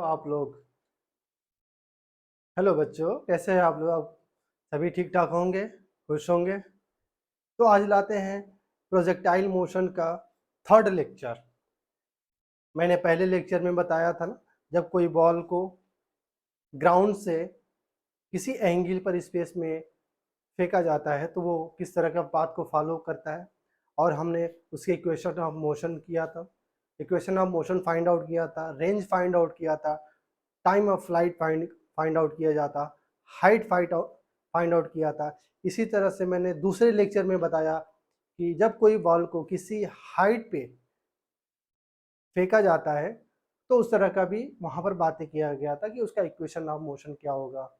तो आप लोग हेलो बच्चों, कैसे हैं आप लोग? आप सभी ठीक ठाक होंगे, खुश होंगे। तो आज लाते हैं प्रोजेक्टाइल मोशन का थर्ड लेक्चर। मैंने पहले लेक्चर में बताया था ना, जब कोई बॉल को ग्राउंड से किसी एंगल पर स्पेस में फेंका जाता है तो वो किस तरह का पाथ को फॉलो करता है, और हमने उसके इक्वेशन ऑफ मोशन किया था, equation of motion find out किया था, रेंज फाइंड आउट किया था, time of flight find out किया जाता, हाइट फाइंड आउट किया था। इसी तरह से मैंने दूसरे लेक्चर में बताया कि जब कोई बॉल को किसी हाइट पे फेंका जाता है तो उस तरह का भी वहाँ पर बातें किया गया था कि उसका इक्वेशन ऑफ मोशन क्या होगा,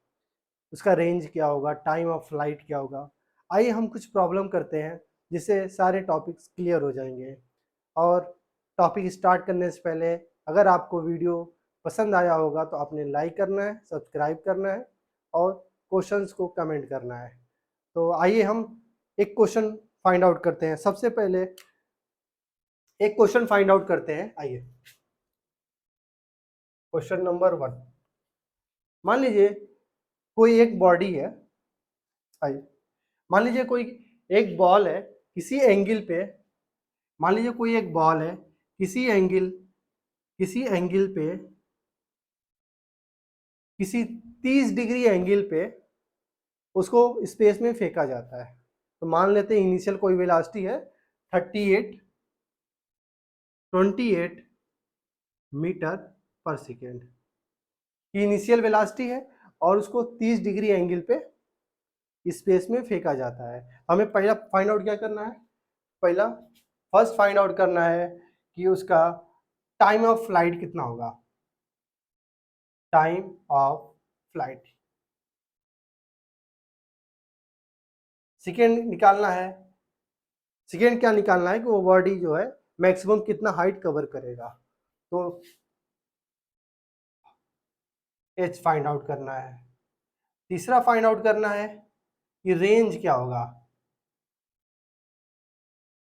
उसका रेंज क्या होगा, टाइम ऑफ फ्लाइट क्या होगा। आइए हम कुछ प्रॉब्लम करते हैं जिससे सारे टॉपिक्स क्लियर हो जाएंगे। और टॉपिक स्टार्ट करने से पहले अगर आपको वीडियो पसंद आया होगा तो आपने लाइक करना है, सब्सक्राइब करना है और क्वेश्चंस को कमेंट करना है। तो आइए हम एक क्वेश्चन फाइंड आउट करते हैं। सबसे पहले एक क्वेश्चन फाइंड आउट करते हैं। आइए, क्वेश्चन नंबर 1। मान लीजिए कोई एक बॉडी है। आइए, मान लीजिए कोई एक बॉल है किसी एंगल पे। मान लीजिए कोई एक बॉल है किसी एंगल पे, किसी 30 डिग्री एंगल पे उसको स्पेस में फेंका जाता है। तो मान लेते हैं इनिशियल कोई वेलोसिटी है 28 मीटर पर सेकेंड की इनिशियल वेलोसिटी है, और उसको 30 डिग्री एंगल पे स्पेस में फेंका जाता है। हमें पहला फाइंड आउट क्या करना है? फर्स्ट फाइंड आउट करना है कि उसका टाइम ऑफ फ्लाइट कितना होगा। Time of flight. सेकेंड निकालना है। सेकेंड क्या निकालना है कि वो बॉडी जो है मैक्सिमम कितना हाइट कवर करेगा। तो एच फाइंड आउट करना है। तीसरा फाइंड आउट करना है कि रेंज क्या होगा।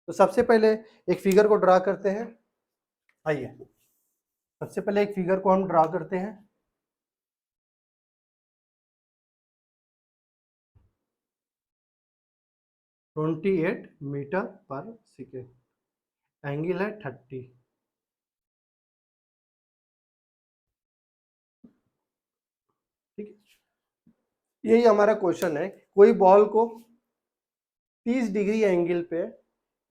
तो सबसे पहले एक फिगर को ड्रा करते हैं। आइए, सबसे पहले एक फिगर को हम ड्रा करते हैं। Twenty 28 metre per second, angle है 30। ठीक है, यही हमारा क्वेश्चन है। कोई बॉल को 30 डिग्री एंगल पे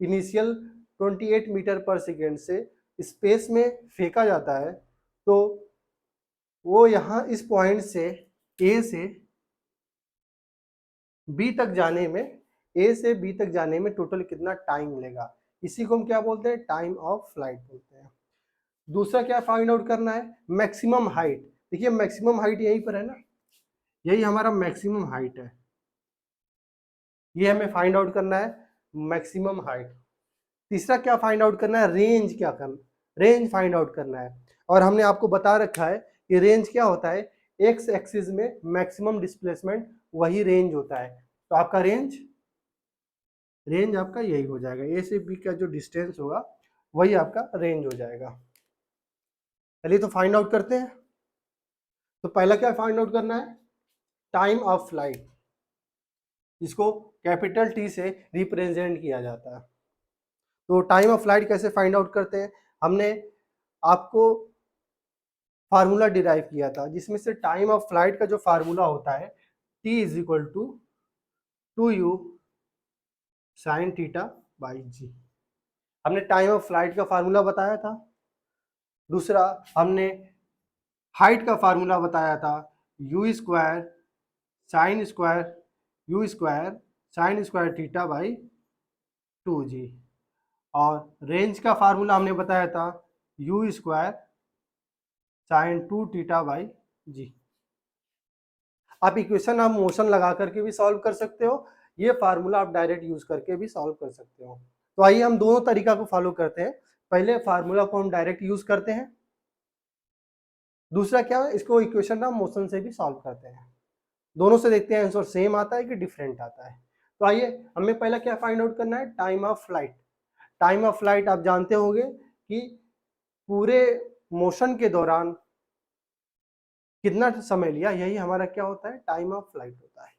इनिशियल 28 मीटर पर सेकेंड से स्पेस में फेंका जाता है। तो वो यहाँ इस पॉइंट से ए से बी तक जाने में, ए से बी तक जाने में टोटल कितना टाइम लेगा, इसी को हम क्या बोलते हैं? टाइम ऑफ फ्लाइट बोलते हैं। दूसरा क्या फाइंड आउट करना है? Maximum height. देखिए मैक्सिमम हाइट यहीं पर है ना, यही हमारा मैक्सिमम हाइट है, ये हमें फाइंड आउट करना है, मैक्सिमम हाइट। तीसरा क्या फाइंड आउट करना है? रेंज क्या करना, रेंज फाइंड आउट करना है। और हमने आपको बता रखा है कि रेंज क्या होता है, एक्स एक्सिस में मैक्सिमम डिस्प्लेसमेंट वही रेंज होता है। तो आपका रेंज आपका यही हो जाएगा, ए से बी का जो डिस्टेंस होगा वही आपका रेंज हो जाएगा। चलिए तो फाइंड आउट करते हैं। तो पहला क्या फाइंड आउट करना है? टाइम ऑफ फ्लाइट, जिसको कैपिटल टी से रिप्रेजेंट किया जाता है। तो टाइम ऑफ फ्लाइट कैसे फाइंड आउट करते हैं? हमने आपको फार्मूला डिराइव किया था, जिसमें से टाइम ऑफ फ्लाइट का जो फार्मूला होता है T is equal to 2u sine theta by G. हमने टाइम ऑफ फ्लाइट का फार्मूला बताया था। दूसरा हमने हाइट का फार्मूला बताया था, u square sine square theta by 2g। और रेंज का फार्मूला हमने बताया था, u square sine 2 theta by G. आप इक्वेशन ऑफ मोशन लगा करके भी सॉल्व कर सकते हो, ये फार्मूला आप डायरेक्ट यूज करके भी सॉल्व कर सकते हो। तो आइए हम दोनों तरीका को फॉलो करते हैं। पहले फार्मूला को हम डायरेक्ट यूज करते हैं, दूसरा क्या है, इसको इक्वेशन ऑफ मोशन से भी सॉल्व करते हैं। दोनों से देखते हैं आंसर सेम आता है कि डिफरेंट आता है। तो आइए, हमें पहला क्या फाइंड आउट करना है? Time of flight. Time of flight आप जानते होंगे कि पूरे मोशन के दौरान कितना समय लिया, यही हमारा क्या होता है, टाइम ऑफ फ्लाइट होता है।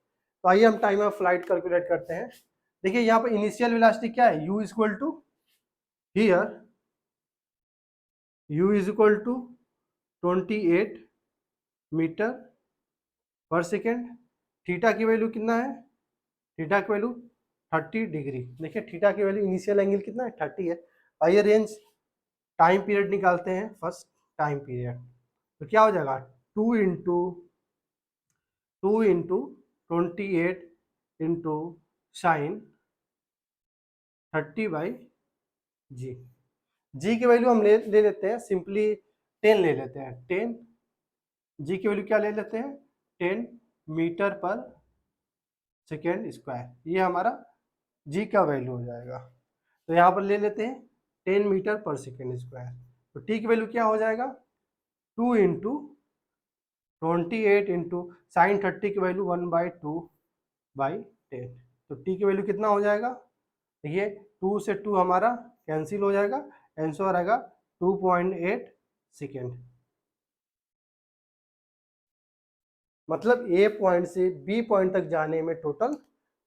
तो आइए हम टाइम ऑफ फ्लाइट कैलकुलेट करते हैं। देखिए यहाँ पर इनिशियल वेलोसिटी क्या है, u equal to here u is equal to 28 metre per second. Theta की वैल्यू कितना है, थीटा की वैल्यू 30 डिग्री। देखिए थीटा की वैल्यू इनिशियल एंगल कितना है, 30 है। आइए रेंज टाइम पीरियड निकालते हैं, फर्स्ट टाइम पीरियड। तो क्या हो जाएगा, 2 इंटू 28 इंटू साइन 30/g। जी की वैल्यू हम ले लेते हैं सिंपली 10 ले लेते हैं, 10। जी की वैल्यू क्या ले लेते हैं, 10 मीटर पर सेकेंड स्क्वायर। ये हमारा जी का वैल्यू हो जाएगा। तो यहाँ पर ले लेते हैं 10 मीटर पर सेकेंड स्क्वायर। तो टी की वैल्यू क्या हो जाएगा, 2 इंटू 28 इंटू साइन 30 की वैल्यू 1/2/10। तो टी की वैल्यू कितना हो जाएगा, देखिए 2 से 2 हमारा कैंसिल हो जाएगा, आंसर आएगा 2.8 सेकेंड। मतलब ए पॉइंट से बी पॉइंट तक जाने में टोटल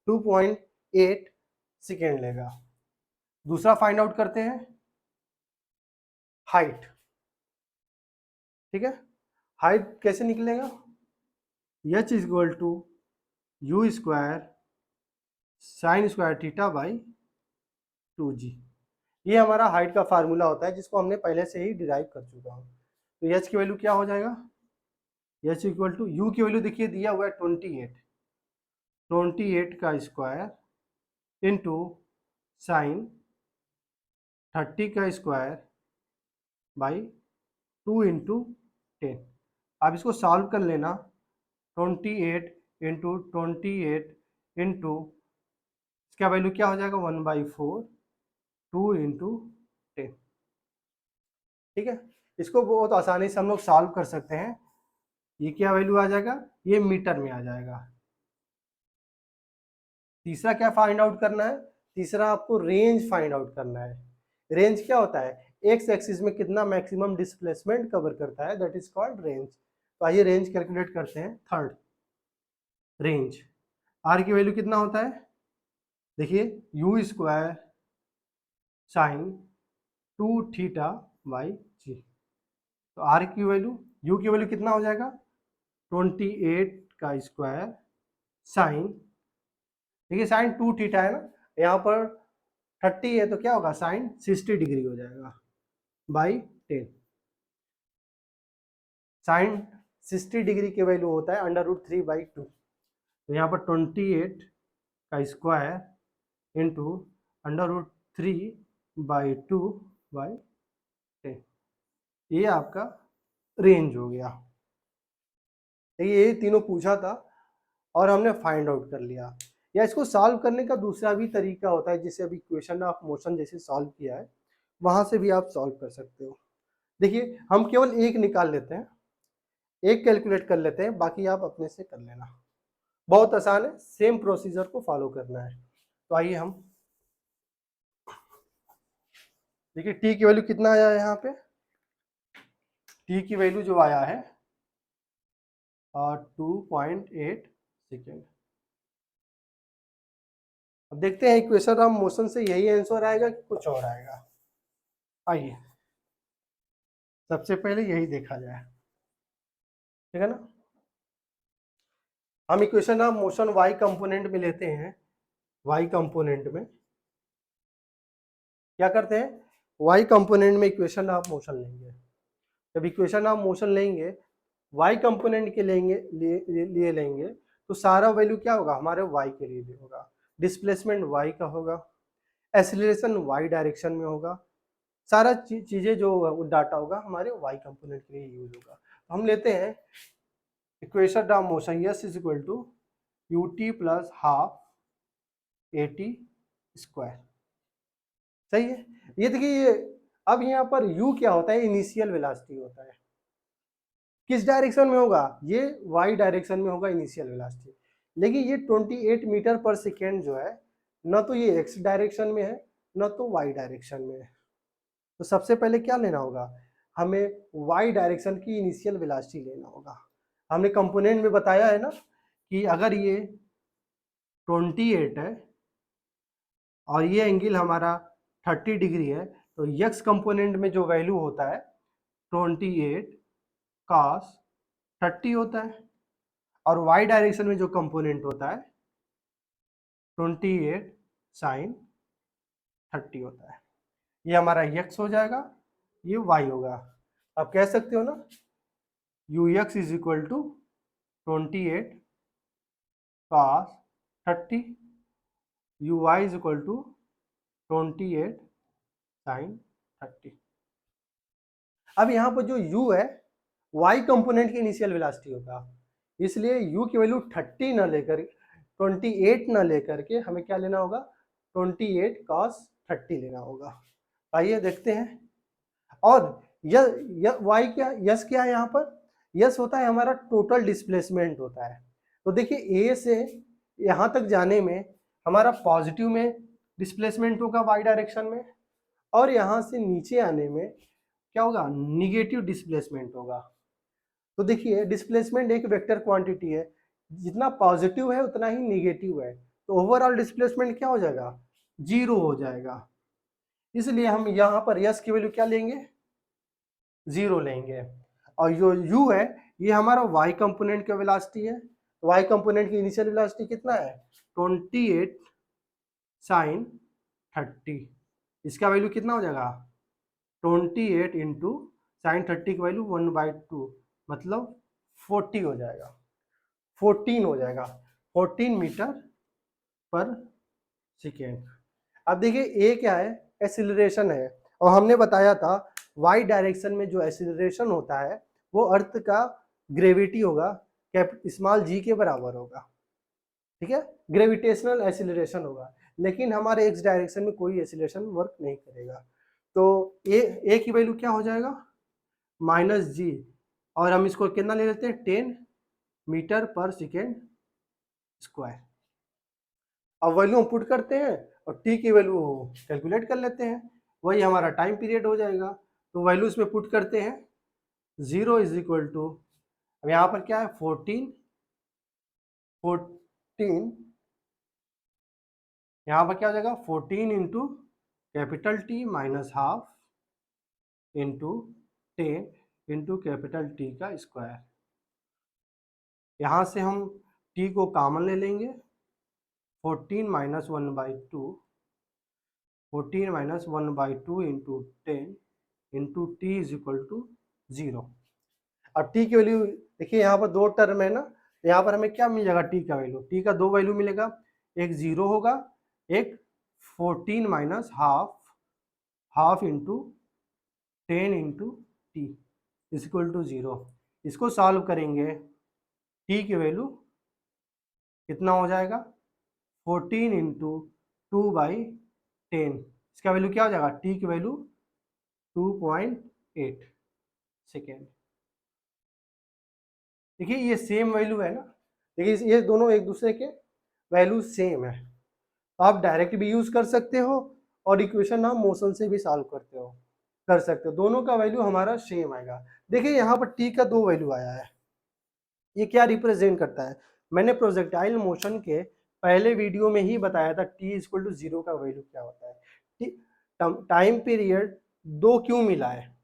2.8 सेकेंड लेगा। दूसरा फाइंड आउट करते हैं, हाइट। ठीक है, हाइट कैसे निकलेगा, h equal to u square sine square theta by 2g। ये हमारा हाइट का फार्मूला होता है जिसको हमने पहले से ही डिराइव कर चुका हूँ। तो h की वैल्यू क्या हो जाएगा, h इक्वल टू यू की वैल्यू देखिए दिया हुआ है 28 का स्क्वायर इंटू साइन 30 का स्क्वायर बाई 2 इंटू 10। आप इसको सॉल्व कर लेना, 28 इंटू 28 इंटू इसका वैल्यू क्या हो जाएगा 1/4, 2 इंटू 10। ठीक है, इसको बहुत आसानी से हम लोग सॉल्व कर सकते हैं। ये क्या वैल्यू आ जाएगा, ये मीटर में आ जाएगा। तीसरा क्या फाइंड आउट करना है, तीसरा आपको रेंज फाइंड आउट करना है। रेंज क्या होता है, एक्स एक्सिस में कितना मैक्सिमम डिस्प्लेसमेंट कवर करता है, दैट इज कॉल्ड रेंज। तो आइए रेंज कैलकुलेट करते हैं। थर्ड रेंज, आर की वैल्यू कितना होता है, देखिए u square sine 2 theta by G. तो आर की वैल्यू, यू की वैल्यू कितना हो जाएगा 28 का स्क्वायर साइन, देखिए साइन 2 थीटा है ना, यहाँ पर 30 है तो क्या होगा साइन 60 डिग्री हो जाएगा बाई 10। साइन 60 डिग्री की वैल्यू होता है √3/2। तो यहाँ पर 28 का स्क्वायर इंटू √3/2/10, ये आपका रेंज हो गया। देखिए ये तीनों पूछा था और हमने फाइंड आउट कर लिया। या इसको सॉल्व करने का दूसरा भी तरीका होता है, जिसे अभी इक्वेशन ऑफ मोशन जैसे सॉल्व किया है वहां से भी आप सॉल्व कर सकते हो। देखिए हम केवल एक निकाल लेते हैं, एक कैलकुलेट कर लेते हैं, बाकी आप अपने से कर लेना। बहुत आसान है, सेम प्रोसीजर को फॉलो करना है। तो आइए हम देखिए टी की वैल्यू कितना आया है, यहाँ पे टी की वैल्यू जो आया है 2.8 सेकेंड। अब देखते हैं इक्वेशन ऑफ मोशन से यही आंसर आएगा कि कुछ और आएगा। आइए सबसे पहले यही देखा जाए, ठीक है ना। हम equation of motion Y component में लेते हैं। वाई कंपोनेंट में क्या करते हैं, वाई कंपोनेंट में इक्वेशन ऑफ मोशन लेंगे। जब इक्वेशन ऑफ मोशन लेंगे वाई कंपोनेंट के लिए लेंगे तो सारा वैल्यू क्या होगा हमारे वाई के लिए होगा, डिस्प्लेसमेंट वाई का होगा, एक्सीलरेशन वाई डायरेक्शन में होगा, सारा चीजें जो डाटा होगा हमारे वाई कंपोनेंट के लिए यूज होगा। तो हम लेते हैं equation of motion s is equal to ut plus half at square. सही है, ये देखिए अब यहाँ पर u क्या होता है, इनिशियल वेलोसिटी होता है। किस डायरेक्शन में होगा, ये y डायरेक्शन में होगा इनिशियल वेलोसिटी। लेकिन ये 28 मीटर पर सेकेंड जो है न तो ये x डायरेक्शन में है न तो y डायरेक्शन में है। तो सबसे पहले क्या लेना होगा, हमें y डायरेक्शन की इनिशियल वेलोसिटी लेना होगा। हमने कंपोनेंट में बताया है ना कि अगर ये 28 है और ये एंगल हमारा 30 डिग्री है, तो यक्स कंपोनेंट में जो वैल्यू होता है 28 cos 30 होता है, और वाई डायरेक्शन में जो कंपोनेंट होता है 28 sin 30 होता है। ये हमारा यक्स हो जाएगा, ये वाई होगा। आप कह सकते हो ना u x is equal to 28 cos 30, u y is equal to 28 sin 30। अब यहाँ पर जो u है y कंपोनेंट की इनिशियल वेलोसिटी होगा, इसलिए u की वैल्यू 30 ना लेकर 28 ना लेकर के हमें क्या लेना होगा 28 cos 30 लेना होगा। आइए देखते हैं। और y क्या यस क्या है यहाँ पर, यस होता है हमारा टोटल डिस्प्लेसमेंट होता है। तो देखिए a से यहाँ तक जाने में हमारा पॉजिटिव में डिस्प्लेसमेंट होगा y डायरेक्शन में, और यहाँ से नीचे आने में क्या होगा निगेटिव डिस्प्लेसमेंट होगा। तो देखिए डिस्प्लेसमेंट एक वेक्टर क्वांटिटी है, जितना पॉजिटिव है उतना ही निगेटिव है, तो ओवरऑल डिस्प्लेसमेंट क्या हो जाएगा 0 हो जाएगा। इसलिए हम यहाँ पर यस की वैल्यू क्या लेंगे 0 लेंगे। और जो u है ये हमारा y कंपोनेंट का वेलोसिटी है, y कंपोनेंट की इनिशियल वेलोसिटी कितना है 28 sin 30, इसका वैल्यू कितना हो जाएगा 28 इंटू साइन 30 की वैल्यू 1/2 मतलब 40 हो जाएगा, 14 हो जाएगा, 14 मीटर पर सेकेंड। अब देखिए ए क्या है एक्सीलरेशन है, और हमने बताया था वाई डायरेक्शन में जो एक्सीलरेशन होता है वो अर्थ का ग्रेविटी होगा स्मॉल जी के बराबर होगा, ठीक है, ग्रेविटेशनल एक्सीलरेशन होगा। लेकिन हमारे एक्स डायरेक्शन में कोई एक्सीलरेशन वर्क नहीं करेगा, तो ए की वैल्यू क्या हो जाएगा -g, और हम इसको कितना ले लेते हैं 10 मीटर पर सेकेंड स्क्वायर। अब वैल्यू हम पुट करते हैं और t की वैल्यू कैलकुलेट कर लेते हैं, वही हमारा टाइम पीरियड हो जाएगा। तो वैल्यू इसमें पुट करते हैं 0 इज इक्वल टू, अब यहाँ पर क्या है 14 यहाँ पर क्या हो जाएगा 14 into capital T minus half into 10 into capital T का स्क्वायर। यहाँ से हम t को कॉमन ले लेंगे, 14 minus 1/2, 14 minus 1/2 into 10 into t is equal to 0। अब t की वैल्यू देखिए यहाँ पर दो टर्म है ना, यहाँ पर हमें क्या मिल जाएगा t का वैल्यू, t का दो वैल्यू मिलेगा, एक 0 होगा, एक 14 minus half into 10 into t is equal to 0। इसको सॉल्व करेंगे t की वैल्यू कितना हो जाएगा 14 इंटू 2/10, इसका वैल्यू क्या हो जाएगा t की वैल्यू 2.8 सेकेंड। देखिए ये सेम वैल्यू है ना, देखिए ये दोनों एक दूसरे के वैल्यू सेम है, आप डायरेक्ट भी यूज कर सकते हो और इक्वेशन आप मोशन से भी सॉल्व कर सकते हो, दोनों का वैल्यू हमारा सेम आएगा। देखिए यहाँ पर t का दो वैल्यू आया है, ये क्या रिप्रेजेंट करता है, मैंने प्रोजेक्टाइल मोशन के पहले वीडियो में ही बताया था t इक्वल टू 0 का वैल्यू क्या होता है। टाइम पीरियड 2 क्यों मिला है,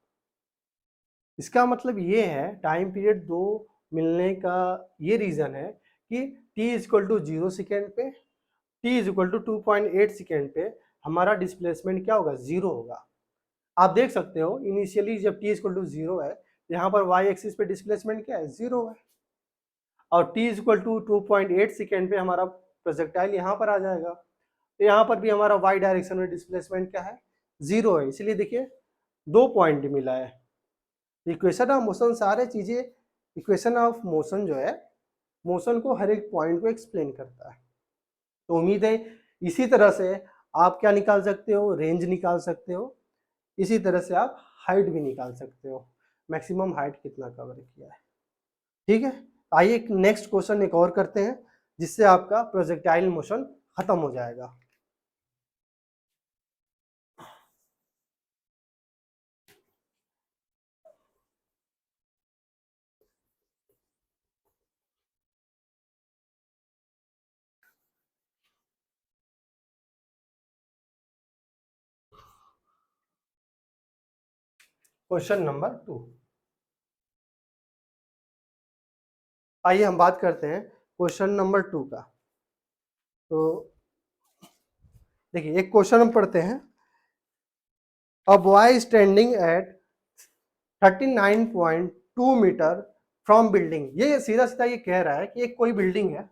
इसका मतलब ये है टाइम पीरियड 2 मिलने का ये रीजन है कि t इक्वल टू 0 सेकेंड पे, t इक्वल टू 2.8 सेकेंड पे हमारा डिस्प्लेसमेंट क्या होगा 0 होगा। आप देख सकते हो इनिशियली जब t इक्वल टू 0 है, यहाँ पर y एक्सिस पे डिस्प्लेसमेंट क्या है 0 है, और t इक्वल टू 2.8 सेकेंड पे हमारा प्रोजेक्टाइल यहाँ पर आ जाएगा, तो यहाँ पर भी हमारा y डायरेक्शन में डिस्प्लेसमेंट क्या है 0 है, इसलिए देखिए 2 पॉइंट मिला है। इक्वेशन ऑफ मोशन सारे चीजें, इक्वेशन ऑफ मोशन जो है मोशन को हर एक पॉइंट को एक्सप्लेन करता है। तो उम्मीद है इसी तरह से आप क्या निकाल सकते हो रेंज निकाल सकते हो, इसी तरह से आप हाइट भी निकाल सकते हो, मैक्सिमम हाइट कितना कवर किया है। ठीक है, आइए एक नेक्स्ट क्वेश्चन एक और करते हैं जिससे आपका प्रोजेक्टाइल मोशन खत्म हो जाएगा। Question number 2। आइए हम बात करते हैं क्वेश्चन नंबर 2 का। तो देखिए एक क्वेश्चन हम पढ़ते हैं। A boy standing at 39.2 metre from building. ये सीधा सीधा ये कह रहा है कि एक कोई बिल्डिंग है,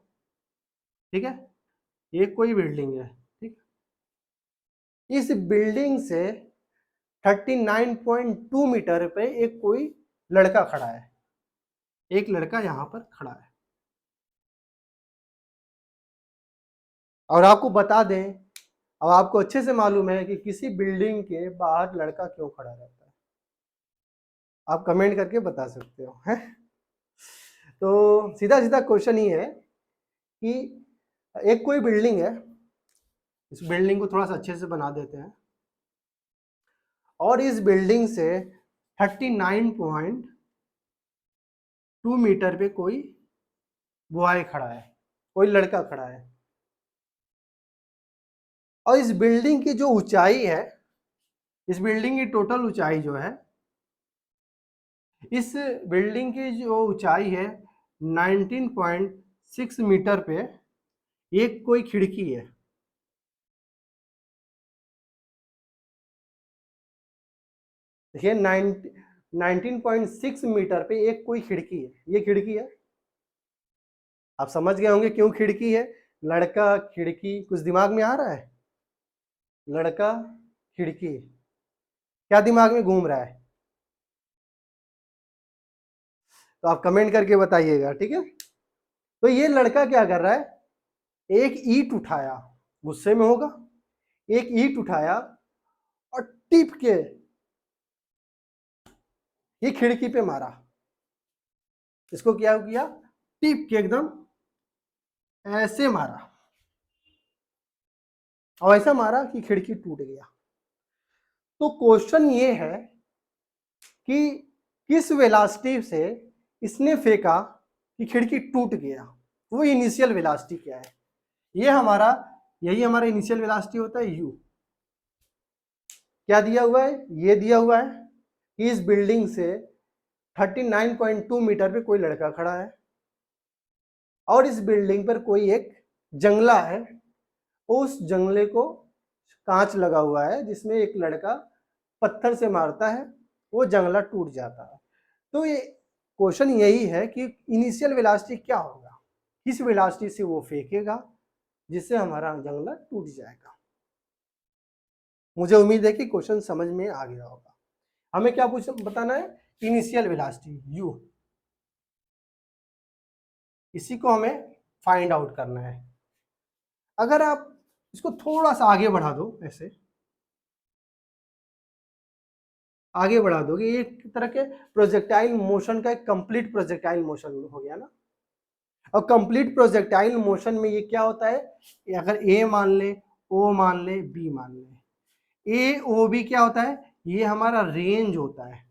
ठीक है, ये कोई बिल्डिंग है, ठीक। इस बिल्डिंग से 39.2 मीटर पे एक कोई लड़का खड़ा है, एक लड़का यहां पर खड़ा है। और आपको बता दें, अब आपको अच्छे से मालूम है कि किसी बिल्डिंग के बाहर लड़का क्यों खड़ा रहता है। आप कमेंट करके बता सकते हो, है। तो सीधा सीधा क्वेश्चन ये है कि एक कोई बिल्डिंग है, इस बिल्डिंग को थोड़ा सा अच्छे से बना देते हैं, और इस बिल्डिंग से 39.2 मीटर पे कोई बॉय खड़ा है, कोई लड़का खड़ा है। और इस बिल्डिंग की जो ऊंचाई है, इस बिल्डिंग की टोटल ऊंचाई जो है, इस बिल्डिंग की जो ऊंचाई है 19.6 मीटर पे एक कोई खिड़की है। देखिए 19.6 मीटर पे एक कोई खिड़की है, ये खिड़की है। आप समझ गए होंगे क्यों खिड़की है। लड़का, खिड़की, कुछ दिमाग में आ रहा है? लड़का, खिड़की, क्या दिमाग में घूम रहा है? तो आप कमेंट करके बताइएगा, ठीक है। तो ये लड़का क्या कर रहा है, एक ईंट उठाया, गुस्से में होगा, एक ईंट उठाया और टिप के ये खिड़की पे मारा। इसको क्या किया, टिप के एकदम ऐसे मारा, और ऐसा मारा कि खिड़की टूट गया। तो क्वेश्चन ये है कि किस वेलोसिटी से इसने फेंका कि खिड़की टूट गया, वो इनिशियल वेलोसिटी क्या है। ये हमारा, यही हमारा इनिशियल वेलोसिटी होता है u। क्या दिया हुआ है, ये दिया हुआ है कि इस बिल्डिंग से 39.2 मीटर पे कोई लड़का खड़ा है, और इस बिल्डिंग पर कोई एक जंगला है, उस जंगले को कांच लगा हुआ है जिसमें एक लड़का पत्थर से मारता है, वो जंगला टूट जाता है। तो ये क्वेश्चन यही है कि इनिशियल वेलोसिटी क्या होगा, किस वेलोसिटी से वो फेंकेगा जिससे हमारा जंगला टूट जाएगा। मुझे उम्मीद है कि क्वेश्चन समझ में आ गया होगा। हमें क्या पूछ बताना है, इनिशियल वेलोसिटी u, इसी को हमें फाइंड आउट करना है। अगर आप इसको थोड़ा सा आगे बढ़ा दो, ऐसे आगे बढ़ा दोगे, ये एक तरह के प्रोजेक्टाइल मोशन का एक कंप्लीट प्रोजेक्टाइल मोशन हो गया ना। और कंप्लीट प्रोजेक्टाइल मोशन में ये क्या होता है, अगर ए मान ले, ओ मान ले, बी मान ले, ए ओ बी क्या होता है, ये हमारा रेंज होता है,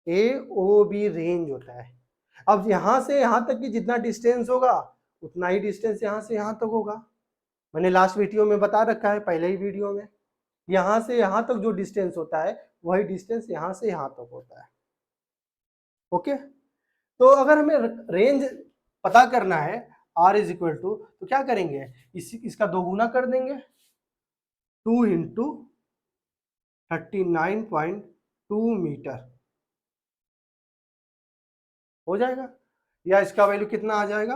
ए ओ बी रेंज होता है। अब यहां से यहां तक की जितना डिस्टेंस होगा उतना ही डिस्टेंस यहां से यहां तक होगा। मैंने लास्ट वीडियो में बता रखा है, पहले ही वीडियो में, यहां से यहां तक जो डिस्टेंस होता है वही डिस्टेंस यहां से यहां तक होता है। ओके, तो अगर हमें रेंज पता करना है r इज इक्वल टू, तो क्या करेंगे, इसका दोगुना कर देंगे, 2 इंटू 39.2 मीटर हो जाएगा, या इसका वैल्यू कितना आ जाएगा,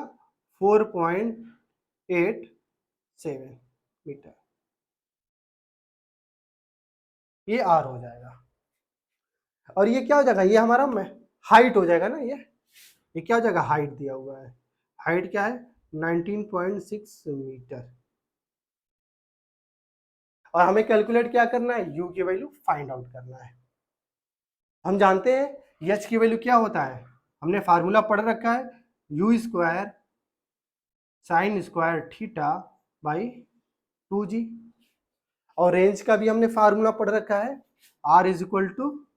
4.87 मीटर, ये r हो जाएगा। और ये क्या हो जाएगा, ये हमारा हाइट हो जाएगा ना, ये क्या हो जाएगा, हाइट दिया हुआ है, हाइट क्या है 19.6 मीटर। और हमें कैलकुलेट क्या करना है, u की वैल्यू फाइंड आउट करना है। हम जानते हैं h की वैल्यू क्या होता है, हमने फार्मूला पढ़ रखा है, u square sine square theta by 2g। और रेंज का भी हमने फार्मूला पढ़ रखा है, r is equal to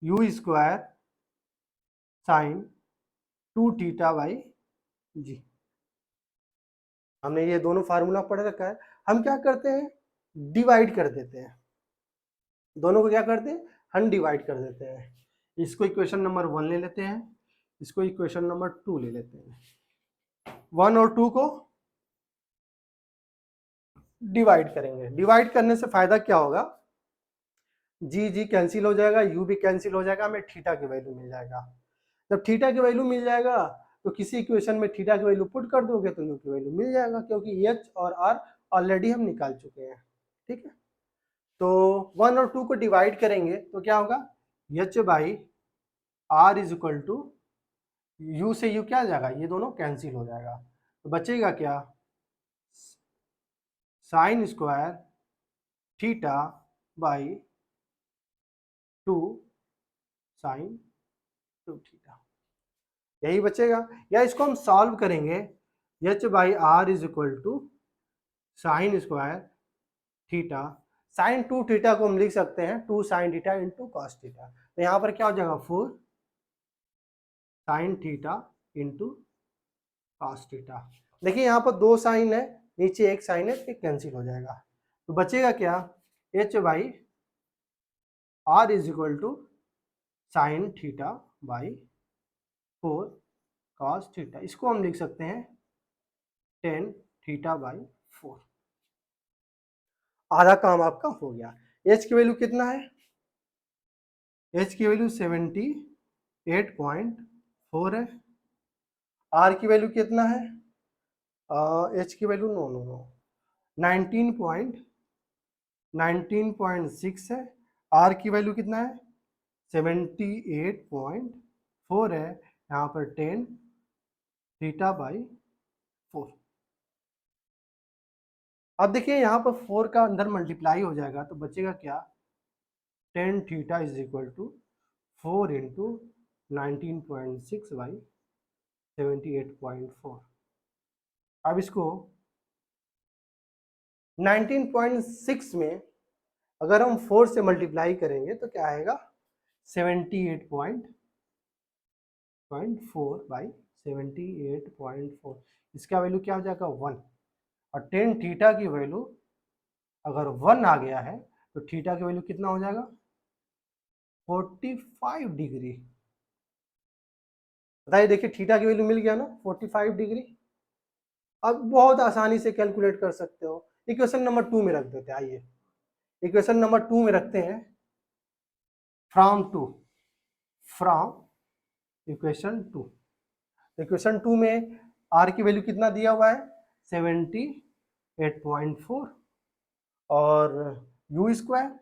u square sine 2 theta by G. हमने ये दोनों फार्मूला पढ़ रखा है। हम क्या करते हैं, डिवाइड कर देते हैं, दोनों को क्या करते हैं, हम डिवाइड कर देते हैं। इसको इक्वेशन नंबर 1 ले लेते हैं, इसको इक्वेशन नंबर 2 ले लेते हैं। 1 और 2 को डिवाइड करेंगे। डिवाइड करने से फायदा क्या होगा, जी जी कैंसिल हो जाएगा, यू भी कैंसिल हो जाएगा, हमें थीटा की वैल्यू मिल जाएगा। जब थीटा की वैल्यू मिल जाएगा तो किसी इक्वेशन में थीटा की वैल्यू पुट कर दोगे तो यू की वैल्यू मिल जाएगा, क्योंकि एच और आर ऑलरेडी हम निकाल चुके हैं। ठीक है, तो 1 और 2 को डिवाइड करेंगे तो क्या होगा, h by r is equal to, u से यू क्या आ जाएगा, ये दोनों कैंसिल हो जाएगा, तो बचेगा क्या, sine square theta by 2 sine 2 theta, यही बचेगा। या इसको हम सॉल्व करेंगे, h by r is equal to sine square theta, sine 2 theta को हम लिख सकते हैं 2 sine theta into cos theta, तो यहाँ पर क्या हो जाएगा 4 sine theta into cos theta. देखिए यहाँ पर 2 साइन है, नीचे 1 साइन है, तो कैंसिल हो जाएगा, तो बचेगा क्या, h by r is equal to sine theta by 4 cos theta, इसको हम लिख सकते हैं 10 थीटा बाई 4। आधा काम आपका हो गया। एच की वैल्यू कितना है, एच की वैल्यू 78.4 है। आर की वैल्यू कितना है, एच की वैल्यू नो नो नो 19.6 है। आर की वैल्यू कितना है 78.4 है, यहाँ पर 10 थीटा बाई 4। अब देखिए यहाँ पर 4 का अंदर मल्टीप्लाई हो जाएगा तो बचेगा क्या, 10 theta is equal to 4 into 19.6 by 78.4। अब इसको 19.6 में अगर हम 4 से मल्टीप्लाई करेंगे तो क्या आएगा 78.4 बाई 78.4, इसका वैल्यू क्या हो जाएगा 1, और 10 थीटा की वैल्यू अगर 1 आ गया है तो थीटा की वैल्यू कितना हो जाएगा 45 डिग्री। बताइए, देखिए थीटा की वैल्यू मिल गया ना 45 डिग्री। अब बहुत आसानी से कैलकुलेट कर सकते हो, इक्वेशन नंबर 2 में रख देते हैं। आइए इक्वेशन नंबर 2 में रखते हैं, फ्रॉम इक्वेशन 2। इक्वेशन 2 में आर की वैल्यू कितना दिया हुआ है 78.4 और यू स्क्वायर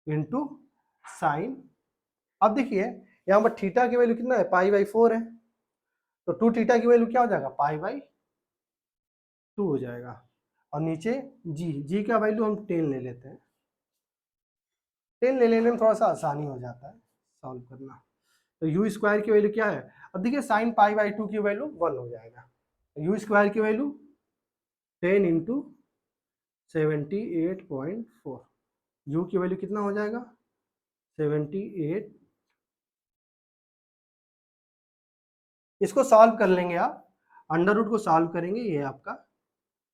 इंटू साइन। अब देखिए यहाँ पर थीटा की वैल्यू कितना है पाई बाई 4 है, तो 2 थीटा की वैल्यू क्या हो जाएगा पाई बाई 2 हो जाएगा, और नीचे जी का वैल्यू हम 10 ले लेते हैं, 10 ले लेने में थोड़ा सा आसानी हो जाता है सॉल्व करना। तो यू स्क्वायर की वैल्यू क्या है, अब देखिए साइन पाई बाई 2 की वैल्यू 1 हो जाएगा, यू स्क्वायर की वैल्यू 10 इंटू 78.4, यू की वैल्यू कितना हो जाएगा 78। इसको सॉल्व कर लेंगे आप, अंडर रूट को सॉल्व करेंगे, ये आपका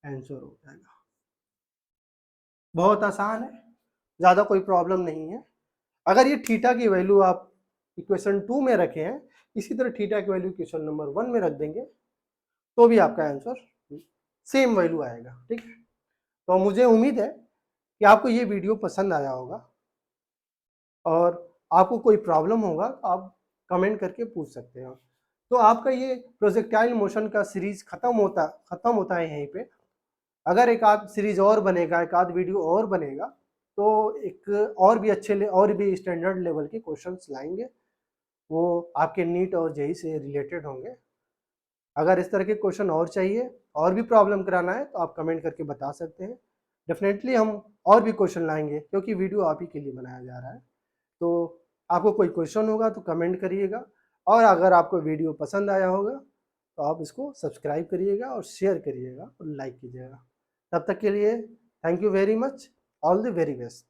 आंसर हो जाएगा। बहुत आसान है, ज़्यादा कोई प्रॉब्लम नहीं है। अगर ये थीटा की वैल्यू आप इक्वेशन 2 में रखे हैं, इसी तरह थीटा की वैल्यू इक्वेशन नंबर 1 में रख देंगे तो भी आपका आंसर सेम वैल्यू आएगा। ठीक है, तो मुझे उम्मीद है कि आपको ये वीडियो पसंद आया होगा, और आपको कोई प्रॉब्लम होगा तो आप कमेंट करके पूछ सकते हो। तो आपका ये प्रोजेक्टाइल मोशन का सीरीज खत्म होता है यहीं पे। अगर एक आध सीरीज और बनेगा, एक आध वीडियो और बनेगा, तो एक और भी और भी स्टैंडर्ड लेवल के क्वेश्चंस लाएंगे, वो आपके नीट और जेई से रिलेटेड होंगे। अगर इस तरह के क्वेश्चन और चाहिए, और भी प्रॉब्लम कराना है, तो आप कमेंट करके बता सकते हैं। डेफिनेटली हम और भी क्वेश्चन लाएंगे, क्योंकि वीडियो आप ही के लिए बनाया जा रहा है। तो आपको कोई क्वेश्चन होगा तो कमेंट करिएगा, और अगर आपको वीडियो पसंद आया होगा तो आप इसको सब्सक्राइब करिएगा और शेयर करिएगा और लाइक कीजिएगा। तब तक के लिए thank you very much, all the very best.